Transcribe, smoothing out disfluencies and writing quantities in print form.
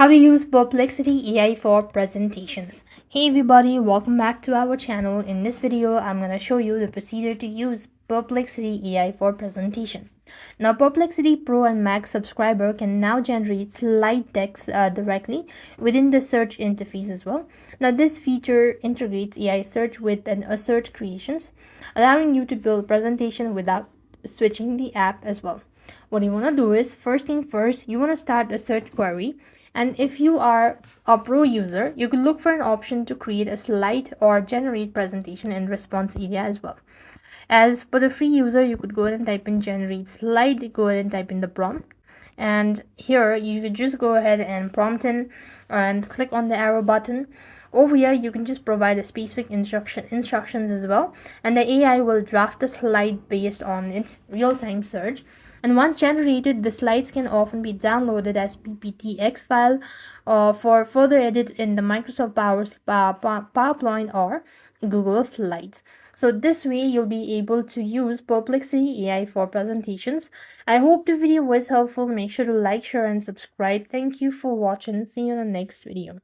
How to use Perplexity AI for presentations. Hey everybody, welcome back to our channel. In this video, I'm going to show you the procedure to use Perplexity AI for presentation. Now, Perplexity Pro and Max subscriber can now generate slide decks directly within the search interface as well. Now, this feature integrates AI search with an Assert creations, allowing you to build presentation without switching the app as well. What you want to do is, first thing first, you want to start a search query, and if you are a pro user, you can look for an option to create a slide or generate presentation in response area as well. As for the free user, you could go ahead and type in generate slide, go ahead and type in the prompt, and here you could just go ahead and prompt in and click on the arrow button. Over here, you can just provide the specific instructions as well, and the AI will draft the slide based on its real-time search. And once generated, the slides can often be downloaded as PPTX file for further edit in the Microsoft PowerPoint or Google Slides. So this way, you'll be able to use Perplexity AI for presentations. I hope the video was helpful. Make sure to like, share, and subscribe. Thank you for watching. See you in the next video.